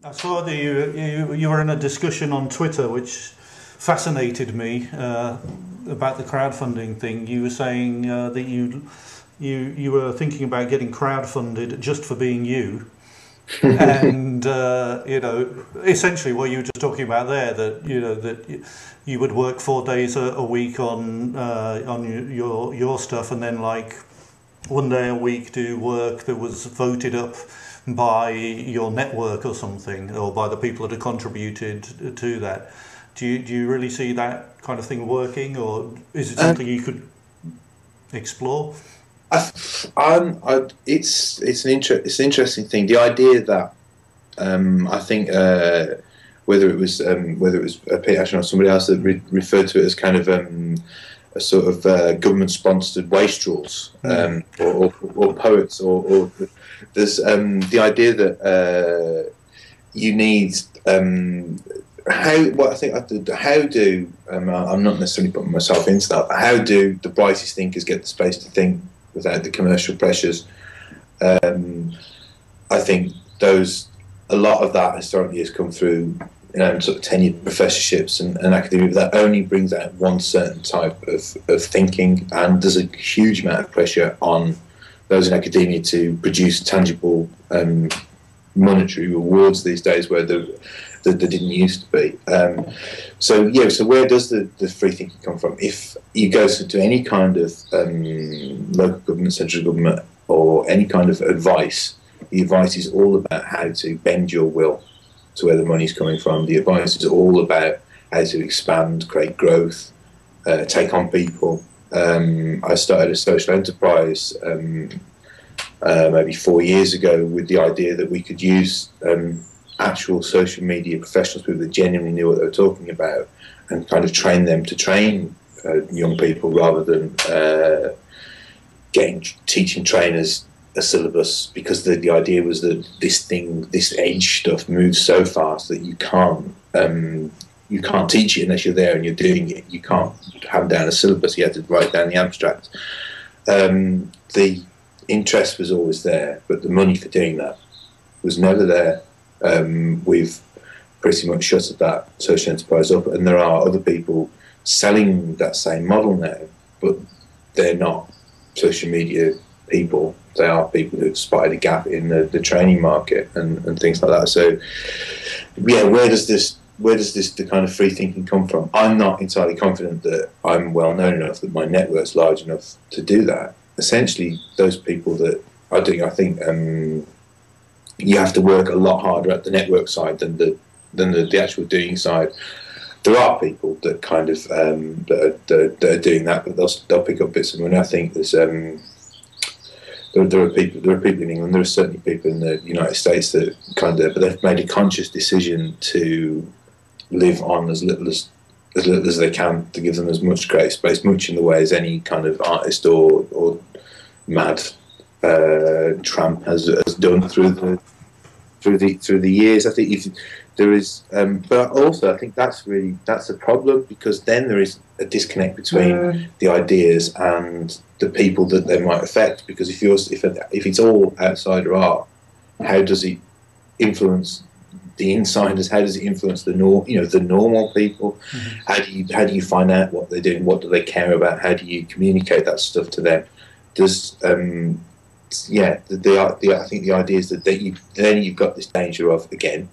I saw that you were in a discussion on Twitter, which fascinated me about the crowdfunding thing. You were saying that you were thinking about getting crowdfunded just for being you, and essentially what you were just talking about there, that that you would work 4 days a week on your stuff, and then like 1 day a week do work that was voted up by your network or something, or by the people that have contributed to that. Do you really see that kind of thing working, or is it something you could explore? It's an interesting thing. The idea that I think whether it was Pete Ashton or somebody else that referred to it as kind of a sort of government-sponsored wastrels, or poets, or there's the idea that you need how do I'm not necessarily putting myself into that, but how do the brightest thinkers get the space to think without the commercial pressures? I think a lot of that historically has come through sort of tenured professorships and academia that only brings out one certain type of thinking, and there's a huge amount of pressure on those in academia to produce tangible monetary rewards these days, where there didn't used to be. So where does the free thinking come from? If you go to any kind of local government, central government, or any kind of advice, the advice is all about how to bend your will to where the money's coming from. The advice is all about how to expand, create growth, take on people. I started a social enterprise maybe 4 years ago with the idea that we could use actual social media professionals, people that genuinely knew what they were talking about, and kind of train them to train young people, rather than teaching trainers a syllabus, because the idea was that this age stuff moves so fast that you can't teach it unless you're there and you're doing it. You can't have down a syllabus, you have to write down the abstract. The interest was always there, but the money for doing that was never there. We've pretty much shuttered that social enterprise up, and there are other people selling that same model now, but they're not social media people. They are people who've spotted a gap in the training market and things like that. So yeah, where does the kind of free thinking come from? I'm not entirely confident that I'm well known enough, that my network's large enough to do that. Essentially, those people that are doing, I think you have to work a lot harder at the network side than the actual doing side. There are people that kind of that are doing that, but they'll pick up bits of money. I think there are people in England. There are certainly people in the United States that but they've made a conscious decision to live on as little as they can, to give them as much creative space, much in the way as any kind of artist or mad tramp has done through the years. I think if there is, but also I think that's a problem, because then there is a disconnect between the ideas and the people that they might affect. Because if it's all outsider art, how does it influence the insiders? How does it influence the normal people? Mm-hmm. How do you find out what they're doing? What do they care about? How do you communicate that stuff to them? Does I think the idea is that then you've got this danger of, again,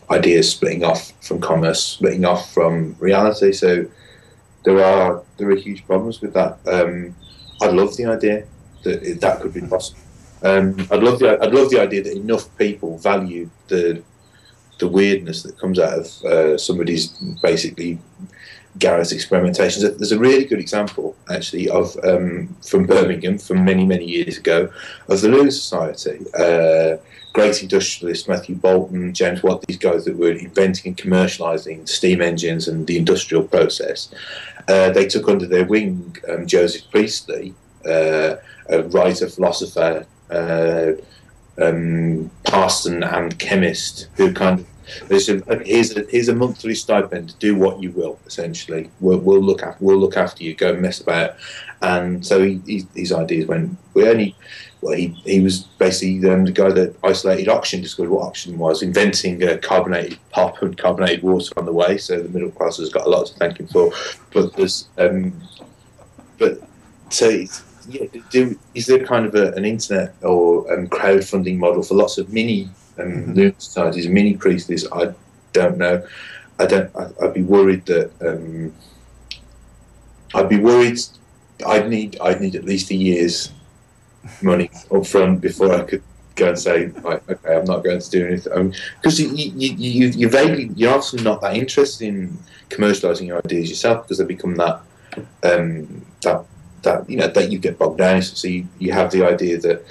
ideas splitting off from commerce, splitting off from reality. So there are huge problems with that. I love the idea that could be possible. I'd love the idea that enough people value the weirdness that comes out of somebody's basically garret experimentations. There's a really good example actually of from Birmingham from many years ago, of the Lewis Society. Great industrialists, Matthew Bolton, James Watt, these guys that were inventing and commercialising steam engines and the industrial process. They took under their wing Joseph Priestley, a writer, philosopher, parson and chemist, who kind of, here's a monthly stipend, do what you will, essentially. We'll look after you, go and mess about. And so his ideas went, well, he was basically the guy that isolated oxygen, discovered what oxygen was, inventing carbonated pop and carbonated water on the way. So the middle class has got a lot to thank him for. But there's, but so yeah, is there kind of an internet or crowdfunding model for lots of mini lunar societies, mini priestless? I don't know. I'd be worried that I'd need at least a year's money up front before I could go and say, right, okay, I'm not going to do anything. Because you're also not that interested in commercialising your ideas yourself, because they become that that you get bogged down. So you have the idea that.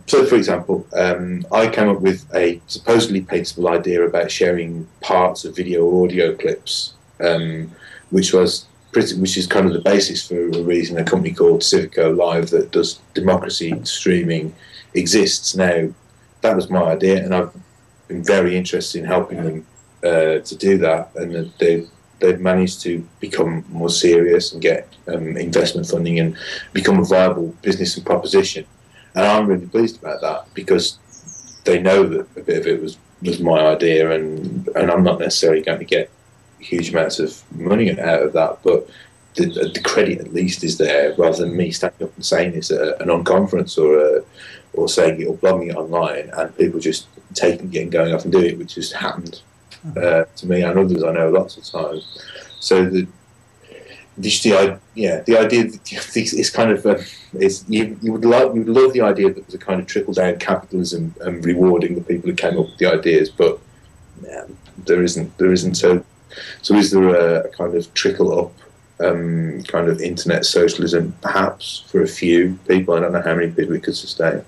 So, for example, I came up with a supposedly patentable idea about sharing parts of video or audio clips, which is kind of the basis for a reason a company called Civico Live that does democracy streaming exists now. That was my idea, and I've been very interested in helping them to do that, and they've managed to become more serious and get investment funding and become a viable business and proposition. And I'm really pleased about that, because they know that a bit of it was my idea, and I'm not necessarily going to get huge amounts of money out of that, but the credit at least is there, rather than me standing up and saying this at an unconference or saying it or blogging it online and people just taking it and going off and doing it, which has happened to me and others I know lots of times. So the idea that it's kind of you would love the idea that there's a kind of trickle down capitalism and rewarding the people who came up with the ideas, but there isn't. So is there a kind of trickle up kind of internet socialism, perhaps for a few people? I don't know how many people it could sustain.